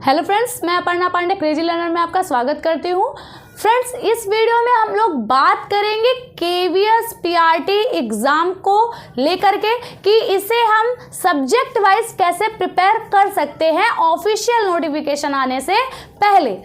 Hello friends, मैं Aparna Pandey crazy learner में आपका स्वागत करती हूँ। फ्रेंड्स, इस वीडियो में हम लोग बात करेंगे केवीएस पीआरटी एग्ज़ाम को लेकर के कि इसे हम सब्जेक्ट वाइज कैसे प्रिपेयर कर सकते हैं ऑफिशियल नोटिफिकेशन आने से पहले।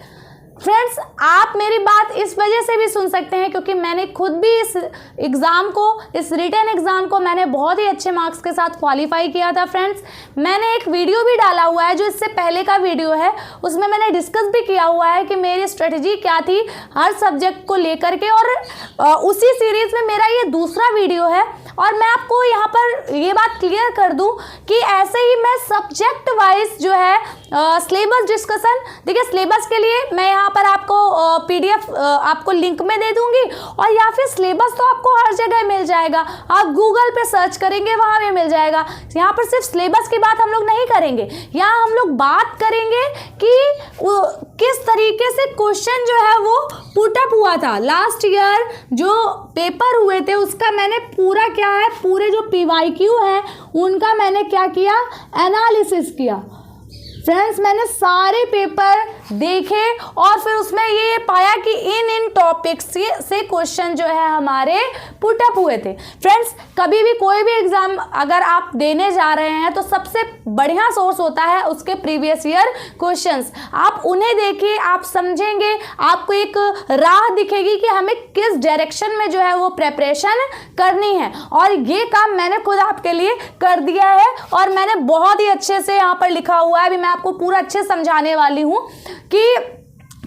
फ्रेंड्स, आप मेरी बात इस वजह से भी सुन सकते हैं क्योंकि मैंने खुद भी इस एग्ज़ाम को, इस रिटन एग्ज़ाम को मैंने बहुत ही अच्छे मार्क्स के साथ क्वालिफाई किया था। फ्रेंड्स, मैंने एक वीडियो भी डाला हुआ है जो इससे पहले का वीडियो है, उसमें मैंने डिस्कस भी किया हुआ है कि मेरी स्ट्रेटजी क्या थी हर सब्जेक्ट को लेकर के, और उसी सीरीज़ में मेरा ये दूसरा वीडियो है। और मैं आपको यहाँ पर ये बात क्लियर कर दूँ कि ऐसे ही मैं सब्जेक्ट वाइज जो है सिलेबस डिस्कशन, देखिए सिलेबस के लिए मैं यहाँ पर आपको PDF आपको लिंक में दे दूंगी, और या फिर सिलेबस तो आपको हर जगह मिल जाएगा, आप गूगल पे सर्च करेंगे वहाँ भी मिल जाएगा। यहाँ पर सिर्फ सिलेबस की बात हम लोग नहीं करेंगे, यहाँ हम लोग बात करेंगे कि किस तरीके से क्वेश्चन जो है वो पुटअप हुआ था। लास्ट ईयर जो पेपर हुए थे उसका मैंने पूरा क्या है, पूरे जो PYQ हैं उनका मैंने क्या किया, एनालिसिस किया। फ्रेंड्स, मैंने सारे पेपर देखे और फिर उसमें ये पाया कि इन टॉपिक्स से क्वेश्चन जो है हमारे पुटअप हुए थे। फ्रेंड्स, कभी भी कोई भी एग्जाम अगर आप देने जा रहे हैं तो सबसे बढ़िया सोर्स होता है उसके प्रीवियस ईयर क्वेश्चंस। आप उन्हें देखिए, आप समझेंगे, आपको एक राह दिखेगी कि हमें किस डायरेक्शन में जो है वो प्रेपरेशन करनी है। और ये काम मैंने खुद आपके लिए कर दिया है और मैंने बहुत ही अच्छे से यहाँ पर लिखा हुआ है। अभी मैं आपको पूरा अच्छे समझाने वाली हूँ कि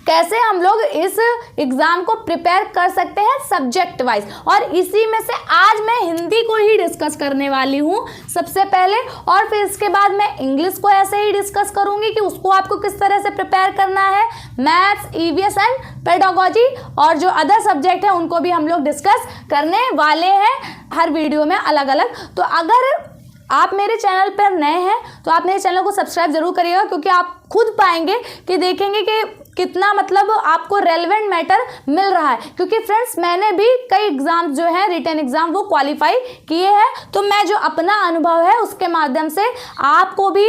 कैसे हम लोग इस एग्ज़ाम को प्रिपेयर कर सकते हैं सब्जेक्ट वाइज। और इसी में से आज मैं हिंदी को ही डिस्कस करने वाली हूँ सबसे पहले, और फिर इसके बाद मैं इंग्लिश को ऐसे ही डिस्कस करूँगी कि उसको आपको किस तरह से प्रिपेयर करना है। मैथ्स, EVS एंड पेडागोजी और जो अदर सब्जेक्ट हैं उनको भी हम लोग डिस्कस करने वाले हैं हर वीडियो में अलग अलग। तो अगर आप मेरे चैनल पर नए हैं तो आप मेरे चैनल को सब्सक्राइब जरूर करिएगा, क्योंकि आप खुद पाएंगे कि देखेंगे कि कितना मतलब आपको रेलेवेंट मैटर मिल रहा है। क्योंकि फ्रेंड्स, मैंने भी कई एग्जाम जो है रिटन एग्जाम वो क्वालिफाई किए हैं, तो मैं जो अपना अनुभव है उसके माध्यम से आपको भी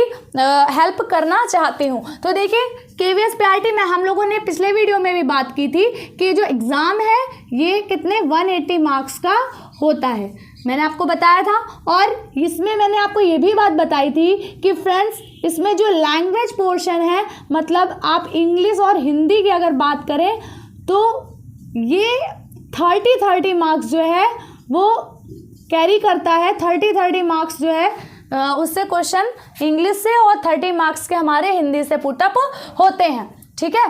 हेल्प करना चाहती हूँ। तो देखिए, केवीएस पीआरटी में हम लोगों ने पिछले वीडियो में भी बात की थी कि जो एग्ज़ाम है ये कितने 180 मार्क्स का होता है, मैंने आपको बताया था। और इसमें मैंने आपको ये भी बात बताई थी कि फ्रेंड्स, इसमें जो लैंग्वेज पोर्शन है, मतलब आप इंग्लिश और हिंदी की अगर बात करें तो ये 30 मार्क्स जो है वो कैरी करता है। 30 मार्क्स जो है उससे क्वेश्चन इंग्लिश से और 30 मार्क्स के हमारे हिंदी से पुटअप होते हैं। ठीक है,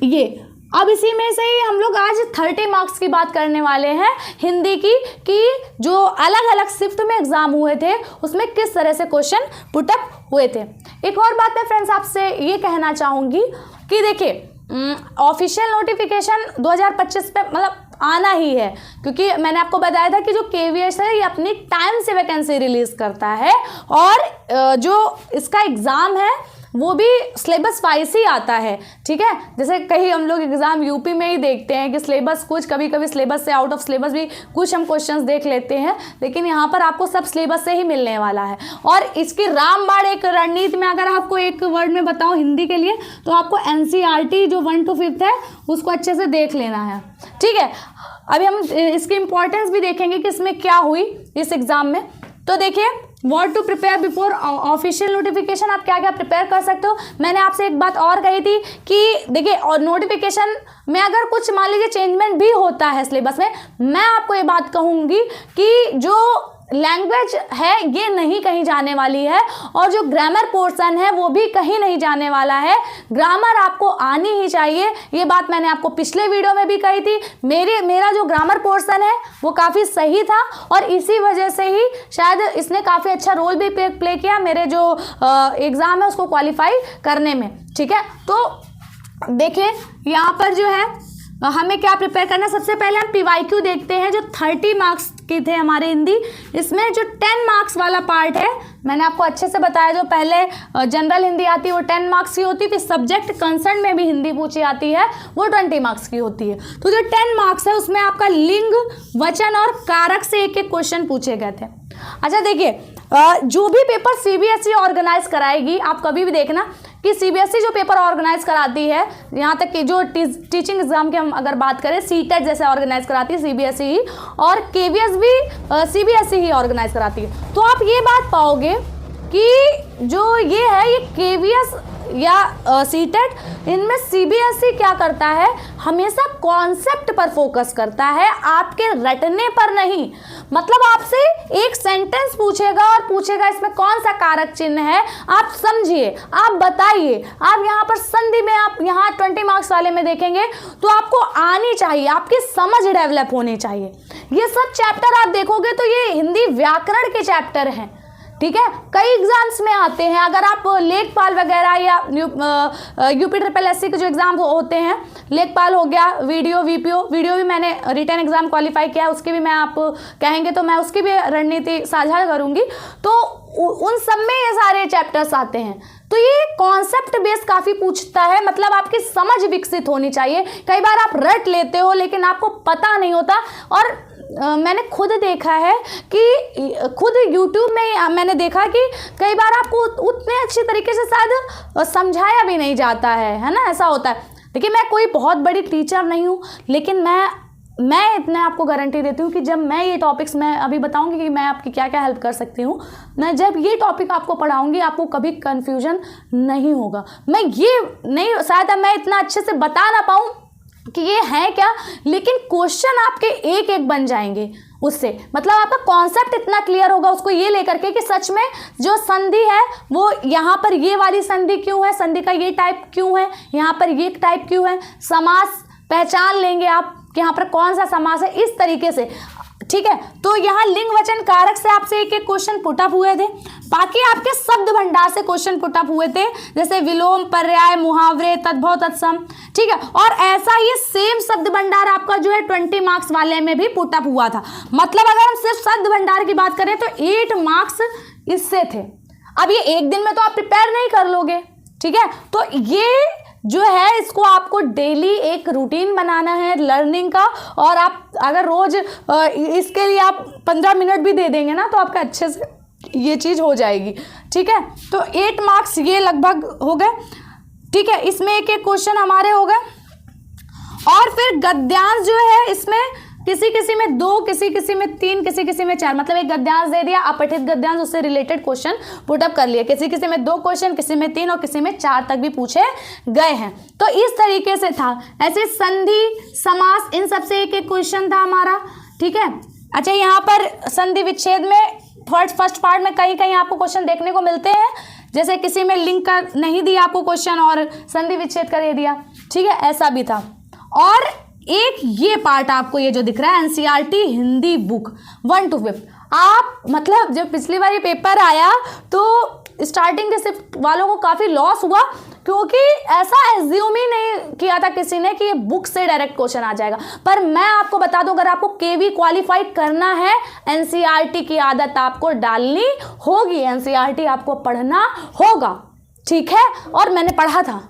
ये अब इसी में से ही हम लोग आज 30 मार्क्स की बात करने वाले हैं हिंदी की, कि जो अलग अलग शिफ्ट में एग्जाम हुए थे उसमें किस तरह से क्वेश्चन पुटअप हुए थे। एक और बात मैं फ्रेंड्स आपसे ये कहना चाहूँगी कि देखिए, ऑफिशियल नोटिफिकेशन 2025 पे मतलब आना ही है, क्योंकि मैंने आपको बताया था कि जो केवीएस है ये अपनी टाइम से वैकेंसी रिलीज करता है, और जो इसका एग्ज़ाम है वो भी सिलेबस वाइज ही आता है। ठीक है, जैसे कहीं हम लोग एग्ज़ाम यूपी में ही देखते हैं कि सिलेबस कुछ, कभी कभी सिलेबस से आउट ऑफ सिलेबस भी कुछ हम क्वेश्चंस देख लेते हैं, लेकिन यहाँ पर आपको सब सिलेबस से ही मिलने वाला है। और इसकी रामबाण एक रणनीति में अगर आपको एक वर्ड में बताऊँ हिंदी के लिए, तो आपको NCERT जो 1 to 5 है उसको अच्छे से देख लेना है। ठीक है, अभी हम इसकी इंपॉर्टेंस भी देखेंगे कि इसमें क्या हुई इस एग्ज़ाम में। तो देखिए, what to prepare before official notification, आप क्या क्या प्रिपेयर कर सकते हो। मैंने आपसे एक बात और कही थी कि देखिए, और नोटिफिकेशन में अगर कुछ मान लीजिए चेंजमेंट भी होता है सिलेबस में, मैं आपको ये बात कहूँगी कि जो लैंग्वेज है ये नहीं कहीं जाने वाली है, और जो ग्रामर पोर्शन है वो भी कहीं नहीं जाने वाला है। ग्रामर आपको आनी ही चाहिए, ये बात मैंने आपको पिछले वीडियो में भी कही थी। मेरा जो ग्रामर पोर्शन है वो काफ़ी सही था, और इसी वजह से ही शायद इसने काफ़ी अच्छा रोल भी प्ले किया मेरे जो एग्ज़ाम है उसको क्वालिफाई करने में। ठीक है, तो देखिए यहाँ पर जो है हमें क्या प्रिपेयर करना है। सबसे पहले हम PYQ देखते हैं जो 30 मार्क्स के थे हमारे हिंदी। इसमें जो 10 मार्क्स वाला पार्ट है मैंने आपको अच्छे से बताया, जो पहले जनरल हिंदी आती है वो 10 मार्क्स की होती है, फिर सब्जेक्ट कंसर्न में भी हिंदी पूछी आती है वो 20 मार्क्स की होती है। तो जो 10 मार्क्स है उसमें आपका लिंग, वचन और कारक से एक एक क्वेश्चन पूछे गए थे। अच्छा देखिए, जो भी पेपर CBSE ऑर्गेनाइज कराएगी, आप कभी भी देखना कि सीबीएसई जो पेपर ऑर्गेनाइज कराती है, यहाँ तक कि जो टीचिंग एग्जाम की हम अगर बात करें, सीटेट जैसे ऑर्गेनाइज कराती है सीबीएसई ही, और केवीएस भी सीबीएसई ही ऑर्गेनाइज कराती है। तो आप ये बात पाओगे कि जो ये है, ये केवीएस या सीटेट, इनमें सीबीएसई क्या करता है, हमेशा कॉन्सेप्ट पर फोकस करता है, आपके रटने पर नहीं। मतलब आपसे एक सेंटेंस पूछेगा और पूछेगा इसमें कौन सा कारक चिन्ह है, आप समझिए, आप बताइए। आप यहाँ पर संधि में, आप यहाँ 20 मार्क्स वाले में देखेंगे तो आपको आनी चाहिए, आपकी समझ डेवलप होनी चाहिए। ये सब चैप्टर आप देखोगे तो ये हिंदी व्याकरण के चैप्टर हैं, ठीक है, कई एग्जाम्स में आते हैं। अगर आप लेखपाल वगैरह या यूपी ट्रिपल एससी के जो एग्जाम होते हैं, लेखपाल हो गया, वीडियो भी मैंने रिटन एग्जाम क्वालिफाई किया है, उसकी भी मैं, आप कहेंगे तो मैं उसकी भी रणनीति साझा करूंगी। तो उन सब में ये सारे चैप्टर्स आते हैं। तो ये कॉन्सेप्ट बेस काफ़ी पूछता है, मतलब आपकी समझ विकसित होनी चाहिए। कई बार आप रट लेते हो लेकिन आपको पता नहीं होता। और मैंने खुद देखा है कि खुद YouTube में मैंने देखा कि कई बार आपको उतने अच्छी तरीके से शायद समझाया भी नहीं जाता है ना, ऐसा होता है। देखिए, मैं कोई बहुत बड़ी टीचर नहीं हूँ, लेकिन मैं इतना आपको गारंटी देती हूँ कि जब मैं ये टॉपिक्स, मैं अभी बताऊँगी कि मैं आपकी क्या क्या हेल्प कर सकती हूँ, मैं जब ये टॉपिक आपको पढ़ाऊँगी आपको कभी कन्फ्यूजन नहीं होगा। मैं ये नहीं, शायद मैं इतना अच्छे से बता ना पाऊँ कि ये है क्या, लेकिन क्वेश्चन आपके एक एक बन जाएंगे उससे। मतलब आपका कॉन्सेप्ट इतना क्लियर होगा उसको ये लेकर के कि सच में जो संधि है वो यहाँ पर ये वाली संधि क्यों है, संधि का ये टाइप क्यों है, यहाँ पर ये टाइप क्यों है, समास पहचान लेंगे आप कि यहाँ पर कौन सा समास है, इस तरीके से, ठीक है। तो यहाँ लिंग वचन कारक से आपसे एक एक क्वेश्चन पुटअप हुए थे। बाकी आपके शब्द भंडार से क्वेश्चन पुटअप हुए थे, जैसे विलोम, पर्याय, मुहावरे, तद्भव, तत्सम, ठीक है। और ऐसा ही सेम शब्द भंडार आपका जो है 20 मार्क्स वाले में भी पुटअप हुआ था। मतलब अगर हम सिर्फ शब्द भंडार की बात करें तो 8 मार्क्स इससे थे। अब ये एक दिन में तो आप प्रिपेयर नहीं कर लोगे, ठीक है। तो ये जो है इसको आपको डेली एक रूटीन बनाना है लर्निंग का, और आप अगर रोज इसके लिए आप 15 मिनट भी दे देंगे ना तो आपका अच्छे से ये चीज़ हो जाएगी, ठीक है। तो 8 मार्क्स ये लगभग हो गए, ठीक है। इसमें एक एक क्वेश्चन हमारे हो गए। और फिर गद्यांश जो है, इसमें किसी में 2, किसी में 3, किसी में 4, मतलब एक गद्यांश दे दिया, अपठित गद्यांश, उससे रिलेटेड क्वेश्चन पुटअप कर लिए। किसी में 2 क्वेश्चन, किसी में 3 और किसी में 4 तक भी पूछे गए हैं। तो इस तरीके से था। ऐसे संधि, समास, इन सब से एक एक क्वेश्चन था हमारा, ठीक है। अच्छा, यहाँ पर संधि विच्छेद में फर्स्ट पार्ट में कहीं आपको क्वेश्चन देखने को मिलते हैं, जैसे किसी में लिंक का नहीं दिया आपको क्वेश्चन और संधि विच्छेद कर दिया, ठीक है, ऐसा भी था। और एक ये पार्ट आपको ये जो दिख रहा है एनसीईआरटी हिंदी बुक 1 to 5, आप मतलब जब पिछली बार ये पेपर आया तो स्टार्टिंग के वालों को काफ़ी लॉस हुआ, क्योंकि ऐसा एज्यूम ही नहीं किया था किसी ने कि ये बुक से डायरेक्ट क्वेश्चन आ जाएगा। पर मैं आपको बता दूं, अगर आपको केवी क्वालिफाई करना है, एनसीईआरटी की आदत आपको डालनी होगी, एनसीईआरटी आपको पढ़ना होगा, ठीक है। और मैंने पढ़ा था,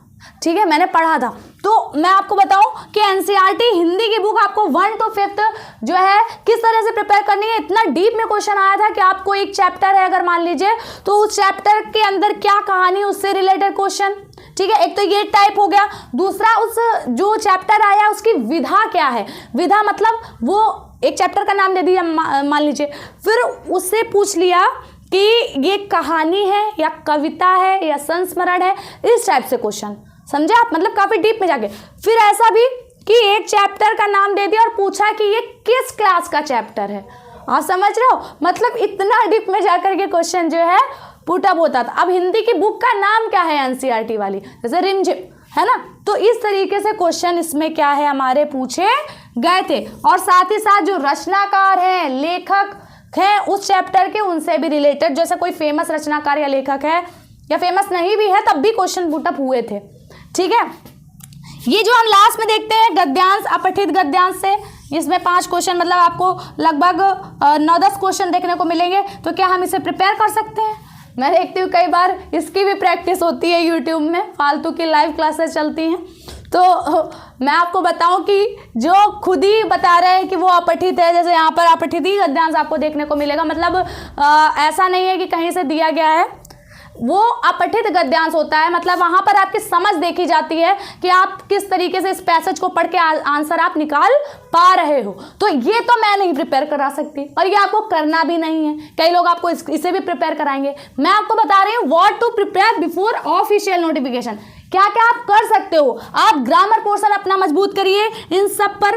ठीक है, मैंने पढ़ा था। तो मैं आपको बताऊं कि एनसीईआरटी हिंदी की बुक आपको 1 to 5 जो है किस तरह से प्रिपेयर करनी है। इतना डीप में क्वेश्चन आया था कि आपको एक चैप्टर है अगर मान लीजिए, तो उस चैप्टर के अंदर क्या कहानी, उससे रिलेटेड क्वेश्चन, ठीक है। एक तो ये टाइप हो गया। दूसरा, उस जो चैप्टर आया उसकी विधा क्या है, विधा मतलब वो एक चैप्टर का नाम दे दिया मान लीजिए, फिर उससे पूछ लिया कि ये कहानी है या कविता है या संस्मरण है, इस टाइप से क्वेश्चन, समझे आप, मतलब काफी डीप में जाके। फिर ऐसा भी कि एक चैप्टर का नाम दे दिया और पूछा कि ये किस क्लास का चैप्टर है, आप समझ रहे हो, मतलब इतना डीप में जाकर के क्वेश्चन जो है पुटअप होता था। अब हिंदी की बुक का नाम क्या है एनसीईआरटी वाली, जैसे रिमझिम है ना, तो इस तरीके से क्वेश्चन इसमें क्या है हमारे पूछे गए थे। और साथ ही साथ जो रचनाकार है, लेखक है उस चैप्टर के, उनसे भी रिलेटेड, जैसे कोई फेमस रचनाकार या लेखक है या फेमस नहीं भी है तब भी क्वेश्चन पुटअप हुए थे, ठीक है। ये जो हम लास्ट में देखते हैं गद्यांश, अपठित गद्यांश से, इसमें 5 क्वेश्चन, मतलब आपको लगभग 9-10 क्वेश्चन देखने को मिलेंगे। तो क्या हम इसे प्रिपेयर कर सकते हैं? मैं देखती हूँ कई बार इसकी भी प्रैक्टिस होती है यूट्यूब में, फालतू की लाइव क्लासेस चलती हैं। तो मैं आपको बताऊं कि जो खुद ही बता रहे हैं कि वो अपठित है, जैसे यहाँ पर अपठित ही गद्यांश आपको देखने को मिलेगा, मतलब ऐसा नहीं है कि कहीं से दिया गया है। वो अपठित गद्यांश होता है, मतलब वहां पर आपकी समझ देखी जाती है कि आप किस तरीके से इस पैसेज को पढ़ के आंसर आप निकाल पा रहे हो। तो ये तो मैं नहीं प्रिपेयर करा सकती और ये आपको करना भी नहीं है। कई लोग आपको इसे भी प्रिपेयर कराएंगे। मैं आपको बता रही हूँ what to prepare before official notification. क्या क्या आप कर सकते हो। आप ग्रामर पोर्शन अपना मजबूत करिए इन सब पर।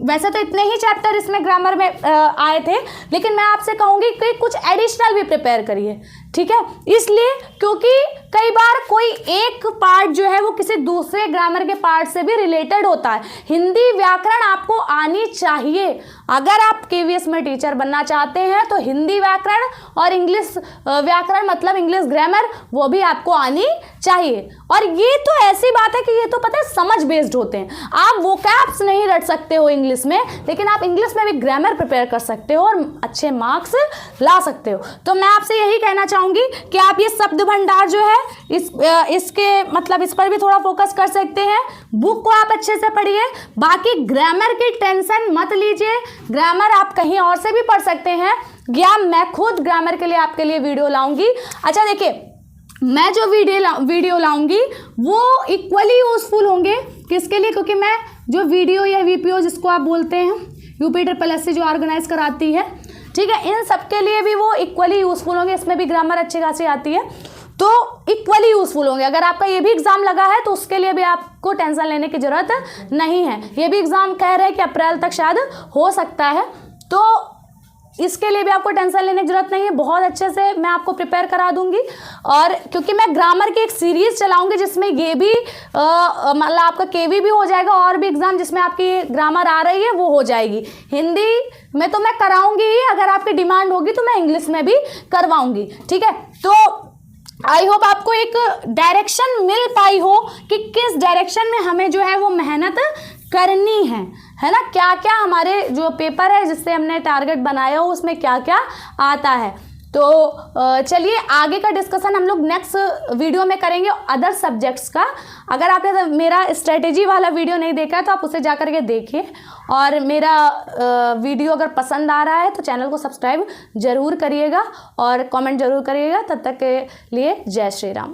वैसे तो इतने ही चैप्टर इसमें ग्रामर में आए थे, लेकिन मैं आपसे कहूंगी कि कुछ एडिशनल भी प्रिपेयर करिए, ठीक है। इसलिए क्योंकि कई बार कोई एक पार्ट जो है वो किसी दूसरे ग्रामर के पार्ट से भी रिलेटेड होता है। हिंदी व्याकरण आपको आनी चाहिए। अगर आप केवीएस में टीचर बनना चाहते हैं तो हिंदी व्याकरण और इंग्लिश व्याकरण मतलब इंग्लिश ग्रामर वो भी आपको आनी चाहिए। और ये तो ऐसी बात है कि ये तो पता है समझ बेस्ड होते हैं। आप वोकैब्स नहीं रट सकते हो इंग्लिश में, लेकिन आप इंग्लिश में भी ग्रामर प्रिपेयर कर सकते हो और अच्छे मार्क्स ला सकते हो। तो मैं आपसे यही कहना चाहूंगी कि आप ये शब्द भंडार जो है इसके मतलब इस पर भी थोड़ा फोकस कर सकते हैं। बुक को आप अच्छे से पढ़िए। बाकी ग्रामर की टेंशन मत लीजिए, ग्रामर आप कहीं और से भी पढ़ सकते हैं या मैं खुद ग्रामर के लिए आपके लिए वीडियो लाऊंगी। अच्छा देखिए, मैं जो वीडियो लाऊंगी वो इक्वली यूजफुल होंगे किसके लिए, क्योंकि मैं जो वीडियो या वीपीओ जिसको आप बोलते हैं UPSSC जो ऑर्गेनाइज कराती है, ठीक है, इन सब के लिए भी वो इक्वली यूजफुल होंगे। इसमें भी ग्रामर अच्छी खासी आती है तो इक्वली यूजफुल होंगे। अगर आपका ये भी एग्जाम लगा है तो उसके लिए भी आपको टेंशन लेने की जरूरत नहीं है। ये भी एग्जाम कह रहे हैं कि अप्रैल तक शायद हो सकता है, तो इसके लिए भी आपको टेंशन लेने की जरूरत नहीं है। बहुत अच्छे से मैं आपको प्रिपेयर करा दूंगी। और क्योंकि मैं ग्रामर की एक सीरीज चलाऊंगी जिसमें ये भी मतलब आपका केवी भी हो जाएगा और भी एग्जाम जिसमें आपकी ग्रामर आ रही है वो हो जाएगी। हिंदी में तो मैं कराऊंगी ही, अगर आपकी डिमांड होगी तो मैं इंग्लिश में भी करवाऊंगी, ठीक है। तो आई होप आपको एक डायरेक्शन मिल पाई हो कि किस डायरेक्शन में हमें जो है वो मेहनत करनी है ना। क्या क्या हमारे जो पेपर है जिससे हमने टारगेट बनाया हो उसमें क्या क्या आता है। तो चलिए आगे का डिस्कशन हम लोग नेक्स्ट वीडियो में करेंगे अदर सब्जेक्ट्स का। अगर आपने मेरा स्ट्रेटेजी वाला वीडियो नहीं देखा है तो आप उसे जा करके देखिए। और मेरा वीडियो अगर पसंद आ रहा है तो चैनल को सब्सक्राइब जरूर करिएगा और कमेंट जरूर करिएगा। तब तक के लिए जय श्री राम।